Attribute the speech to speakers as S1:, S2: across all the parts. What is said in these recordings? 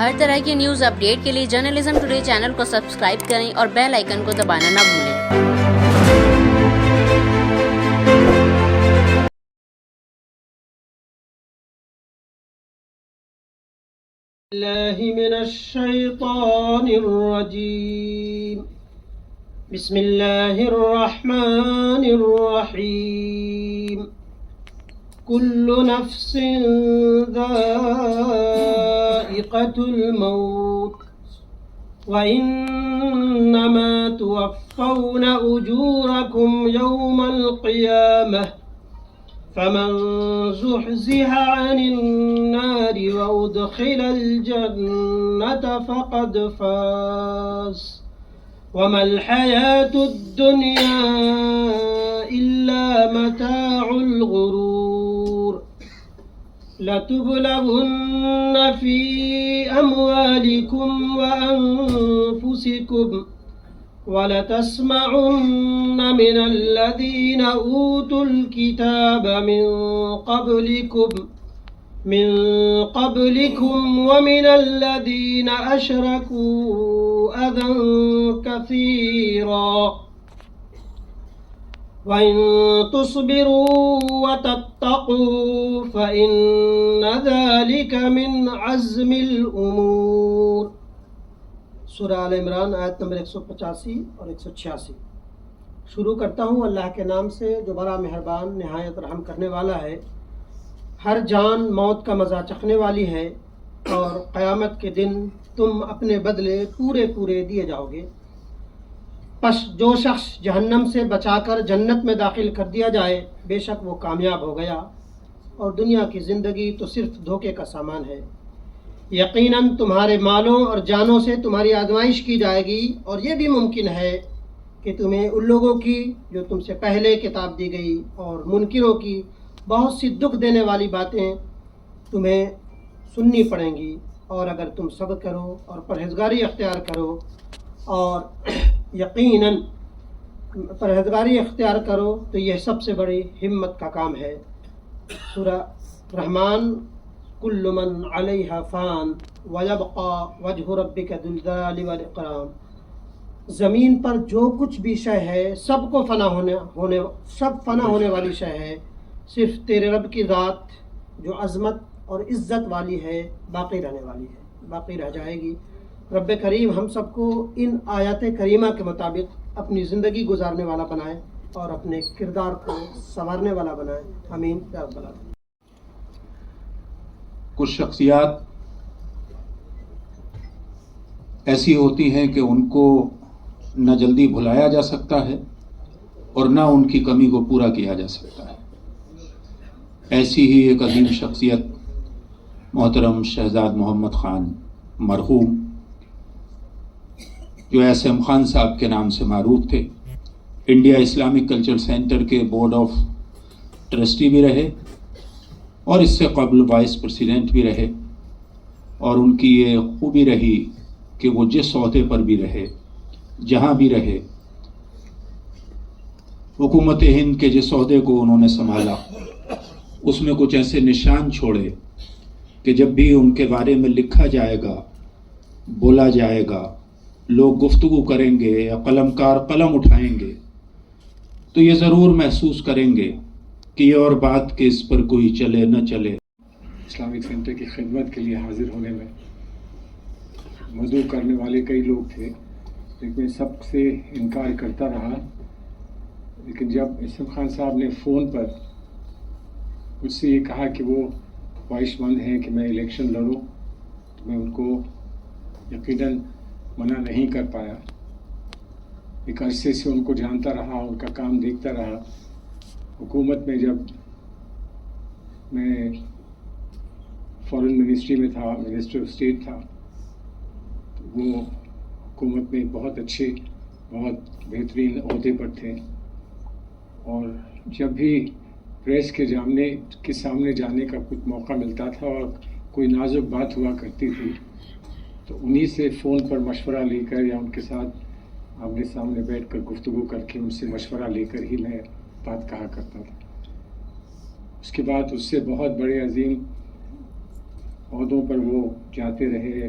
S1: ہر طرح کی news update کے لیے جرنلزم ٹوڈے چینل کو سبسکرائب کریں اور بیل آئیکن کو دبانا نہ بھولیں۔
S2: اللہ من الشیطان الرجیم بسم اللہ الرحمن الرحیم کل نفس ذائقۃ الموت وإنما توفون أجوركم يوم القيامة فمن زحزح عن النار وأدخل الجنة فقد فاز وما الحياة الدنيا إلا متاع الغرور لتبلغن في أموالكم وأنفسكم وَلَتَسْمَعُنَّ مِنَ الَّذِينَ أُوتُوا الْكِتَابَ مِنْ قَبْلِكُمْ وَمِنَ الَّذِينَ أَشْرَكُوا أَذًى كَثِيرًا وَإِن تُصْبِرُوا وَتَتَّقُوا فَإِنَّ ذَلِكَ مِنْ عَزْمِ الْأُمُورِ۔ سورہ آل عمران آیت نمبر 185 اور 186۔ شروع کرتا ہوں اللہ کے نام سے جو بڑا مہربان نہایت رحم کرنے والا ہے۔ ہر جان موت کا مزہ چکھنے والی ہے اور قیامت کے دن تم اپنے بدلے پورے پورے دیے جاؤ گے۔ پس جو شخص جہنم سے بچا کر جنت میں داخل کر دیا جائے بے شک وہ کامیاب ہو گیا، اور دنیا کی زندگی تو صرف دھوکے کا سامان ہے۔ یقیناً تمہارے مالوں اور جانوں سے تمہاری آزمائش کی جائے گی، اور یہ بھی ممکن ہے کہ تمہیں ان لوگوں کی جو تم سے پہلے کتاب دی گئی اور منکروں کی بہت سی دکھ دینے والی باتیں تمہیں سننی پڑیں گی، اور اگر تم صبر کرو اور پرہیزگاری اختیار کرو اور یقیناً پرہیزگاری اختیار کرو تو یہ سب سے بڑی ہمت کا کام ہے۔ سورہ رحمان کل من علیہا فان ویبقى وجہ ربک ذو الجلال والاکرام۔ زمین پر جو کچھ بھی شے ہے سب فنا ہونے والی شے ہے، صرف تیرے رب کی ذات جو عظمت اور عزت والی ہے باقی رہنے والی ہے، باقی رہ جائے گی۔ رب کریم ہم سب کو ان آیات کریمہ کے مطابق اپنی زندگی گزارنے والا بنائے اور اپنے کردار کو سنوارنے والا بنائے، آمین یا رب العالمین۔
S3: کچھ شخصیات ایسی ہوتی ہیں کہ ان کو نہ جلدی بھلایا جا سکتا ہے اور نہ ان کی کمی کو پورا کیا جا سکتا ہے۔ ایسی ہی ایک عظیم شخصیت محترم شہزاد محمد خان مرحوم، جو ایس ایم خان صاحب کے نام سے معروف تھے، انڈیا اسلامک کلچر سینٹر کے بورڈ آف ٹرسٹی بھی رہے اور اس سے قبل وائس پریزیڈنٹ بھی رہے، اور ان کی یہ خوبی رہی کہ وہ جس عہدے پر بھی رہے، جہاں بھی رہے، حکومت ہند کے جس عہدے کو انہوں نے سنبھالا اس میں کچھ ایسے نشان چھوڑے کہ جب بھی ان کے بارے میں لکھا جائے گا، بولا جائے گا، لوگ گفتگو کریں گے یا قلمکار قلم اٹھائیں گے تو یہ ضرور محسوس کریں گے کہ یہ اور بات کہ اس پر کوئی چلے نہ چلے۔
S4: اسلامک سینٹر کی خدمت کے لیے حاضر ہونے میں مدعو کرنے والے کئی لوگ تھے، لیکن میں سب سے انکار کرتا رہا۔ لیکن جب اس ایم خان صاحب نے فون پر مجھ سے یہ کہا کہ وہ خواہش مند ہیں کہ میں الیکشن لڑوں، تو میں ان کو یقیناً منع نہیں کر پایا۔ ایک عرصے سے ان کو جانتا رہا، ان کا کام دیکھتا رہا۔ حکومت میں جب میں فارن منسٹری میں تھا، منسٹر آف اسٹیٹ تھا، تو وہ حکومت میں بہت اچھے، بہت بہترین عہدے پر تھے، اور جب بھی پریس کے سامنے جانے کا کچھ موقع ملتا تھا اور کوئی نازک بات ہوا کرتی تھی تو انہی سے فون پر مشورہ لے کر یا ان کے ساتھ آمنے سامنے بیٹھ کر گفتگو کر کے ان سے مشورہ لے کر ہی میں بات کہا کرتا تھا۔ اس کے بعد اس سے بہت بڑے عظیم عہدوں پر وہ جاتے رہے،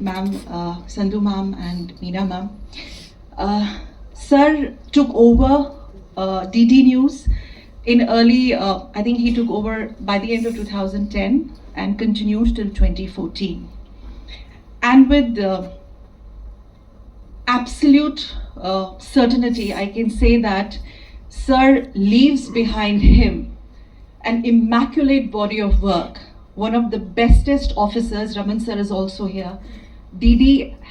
S5: Ma'am, Sandhu ma'am and Meena ma'am, Sir took over DD News in early, I think he took over by the end of 2010 and continued till 2014. And with absolute certainty, I can say that Sir leaves behind him an immaculate body of work. One of the bestest officers, Raman sir is also here, DD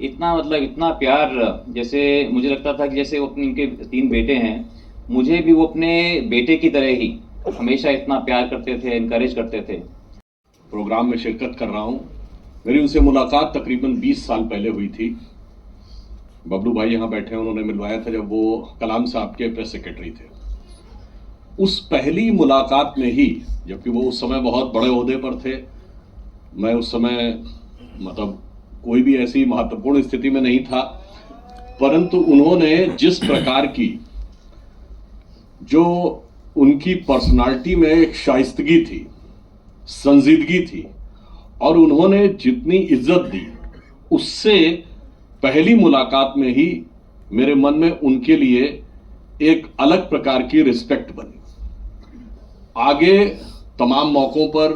S6: اتنا مطلب اتنا پیار، جیسے مجھے لگتا تھا کہ جیسے وہ ان کے 3 بیٹے ہیں، مجھے بھی وہ اپنے بیٹے کی طرح ہی ہمیشہ اتنا پیار کرتے تھے، انکریج کرتے تھے.
S7: پروگرام میں شرکت کر رہا ہوں. میری ان سے ملاقات تقریباً 20 سال پہلے ہوئی تھی. ببلو بھائی یہاں بیٹھے ہیں، انہوں نے ملوایا تھا جب وہ کلام صاحب کے پریس سیکرٹری تھے. اس پہلی ملاقات میں ہی، جبکہ وہ اس سمے بہت بڑے عہدے پر تھے، میں اس سمے مطلب کوئی بھی ایسی مہتوپورن استھتی میں نہیں تھا، پرنتو انہوں نے جس پرکار کی جو ان کی پرسنالٹی میں ایک شائستگی تھی، سنجیدگی تھی، اور انہوں نے جتنی عزت دی، اس سے پہلی ملاقات میں ہی میرے من میں ان کے لیے ایک الگ پرکار کی رسپیکٹ بنی. آگے تمام موقعوں پر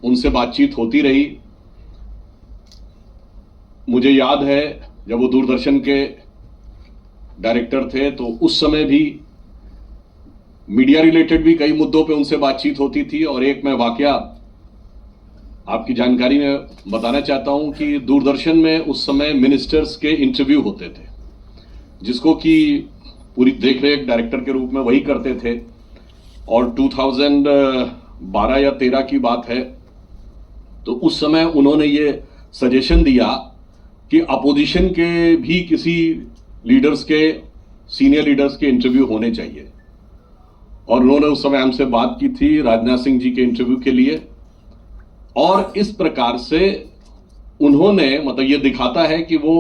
S7: ان سے بات چیت ہوتی رہی. مجھے یاد ہے جب وہ دوردرشن کے ڈائریکٹر تھے تو اس سمے بھی میڈیا ریلیٹڈ بھی کئی مدعوں پہ ان سے بات چیت ہوتی تھی. اور ایک میں واقعہ آپ کی جانکاری میں بتانا چاہتا ہوں کہ دوردرشن میں اس سمے منسٹرز کے انٹرویو ہوتے تھے، جس کو کہ پوری دیکھ ریکھ ڈائریکٹر کے روپ میں وہی کرتے تھے. اور 2012 یا 13 کی بات ہے، تو اس سمے انہوں نے یہ سجیشن دیا کہ اپوزیشن کے بھی کسی لیڈرز کے، سینئر لیڈرز کے انٹرویو ہونے چاہیے. اور انہوں نے اس سمے ہم سے بات کی تھی راجناتھ سنگھ جی کے انٹرویو کے لیے. اور اس پرکار سے انہوں نے مطلب یہ دکھاتا ہے کہ وہ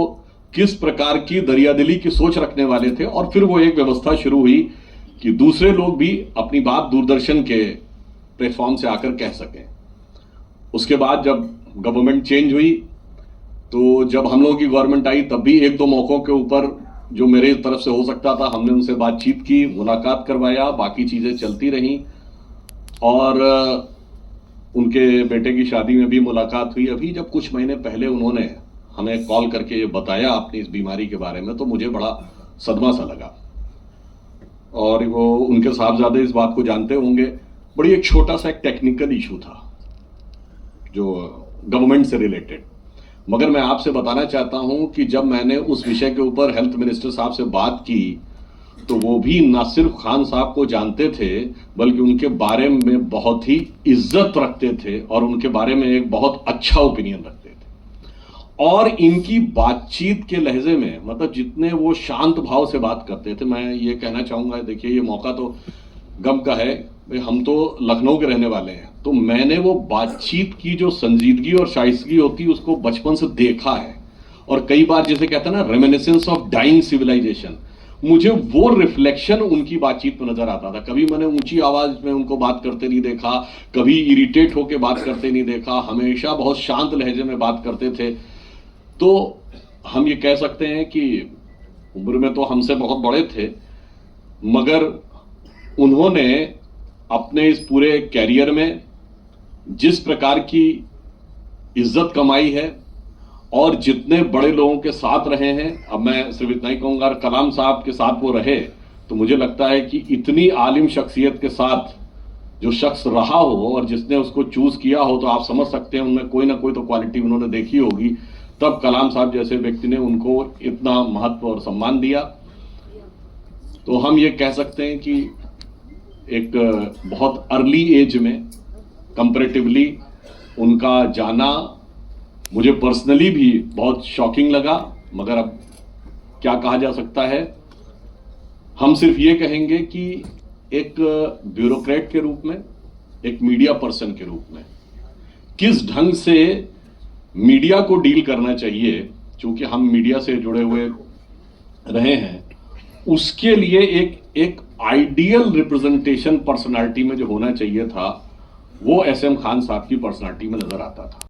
S7: کس پرکار کی دریا دلی کی سوچ رکھنے والے تھے. اور پھر وہ ایک ویوستھا شروع ہوئی کہ دوسرے لوگ بھی اپنی بات دوردرشن کے پلیٹ فارم سے آ کر کہہ سکیں. اس کے بعد جب گورنمنٹ چینج ہوئی تو جب ہم لوگوں کی گورنمنٹ آئی تب بھی 1-2 موقعوں کے اوپر جو میرے طرف سے ہو سکتا تھا ہم نے ان سے بات چیت کی، ملاقات کروایا، باقی چیزیں چلتی رہیں. اور ان کے بیٹے کی شادی میں بھی ملاقات ہوئی. ابھی جب کچھ مہینے پہلے انہوں نے ہمیں کال کر کے یہ بتایا اپنی اس بیماری کے بارے میں، تو مجھے بڑا صدمہ سا لگا. اور وہ ان کے صاحبزادے اس بات کو جانتے ہوں گے. بڑی ایک چھوٹا سا ایک ٹیکنیکل ایشو تھا جو گورنمنٹ سے ریلیٹڈ. مگر میں آپ سے بتانا چاہتا ہوں کہ جب میں نے اس وشے کے اوپر ہیلتھ منسٹر صاحب سے بات کی تو وہ بھی نہ صرف خان صاحب کو جانتے تھے بلکہ ان کے بارے میں بہت ہی عزت رکھتے تھے اور ان کے بارے میں ایک بہت اچھا اوپینین رکھتے تھے. اور ان کی بات چیت کے لہجے میں مطلب جتنے وہ شانت بھاؤ سے بات کرتے تھے، میں یہ کہنا چاہوں گا، دیکھیے یہ موقع تو غم کا ہے، ہم تو لکھنؤ کے رہنے والے ہیں، تو میں نے وہ بات چیت کی جو سنجیدگی اور شائستگی ہوتی اس کو بچپن سے دیکھا ہے. اور کئی بار جیسے کہتے ہیں نا ریمینیسنس آف ڈائنگ سویلائزیشن، مجھے وہ ریفلیکشن ان کی بات چیت میں نظر آتا تھا. کبھی میں نے اونچی آواز میں ان کو بات کرتے نہیں دیکھا، کبھی اریٹیٹ ہو کے بات کرتے نہیں دیکھا، ہمیشہ بہت شانت لہجے میں بات کرتے تھے. تو ہم یہ کہہ سکتے ہیں کہ عمر میں تو ہم سے بہت بڑے تھے، مگر انہوں نے اپنے اس پورے کیریئر میں جس پرکار کی عزت کمائی ہے اور جتنے بڑے لوگوں کے ساتھ رہے ہیں، اب میں صرف اتنا ہی کہوں گا، کلام صاحب کے ساتھ وہ رہے تو مجھے لگتا ہے کہ اتنی عالم شخصیت کے ساتھ جو شخص رہا ہو اور جس نے اس کو چوز کیا ہو، تو آپ سمجھ سکتے ہیں ان میں کوئی نہ کوئی تو کوالٹی انہوں نے دیکھی ہوگی، تب کلام صاحب جیسے ویکتی نے ان کو اتنا مہتو اور سمان دیا. تو ہم یہ کہہ سکتے ہیں کہ ایک بہت ارلی ایج میں کمپیریٹیولی ان کا جانا مجھے پرسنلی بھی بہت شاکنگ لگا. مگر اب کیا کہا جا سکتا ہے، ہم صرف یہ کہیں گے کہ ایک بیوروکریٹ کے روپ میں، ایک میڈیا پرسن کے روپ میں کس ڈھنگ سے میڈیا کو ڈیل کرنا چاہیے، چونکہ ہم میڈیا سے جڑے ہوئے رہے ہیں، اس کے لیے ایک آئیڈیل ریپرزنٹیشن پرسنالٹی میں جو ہونا چاہیے تھا وہ ایس ایم خان صاحب کی پرسنالٹی میں نظر آتا تھا.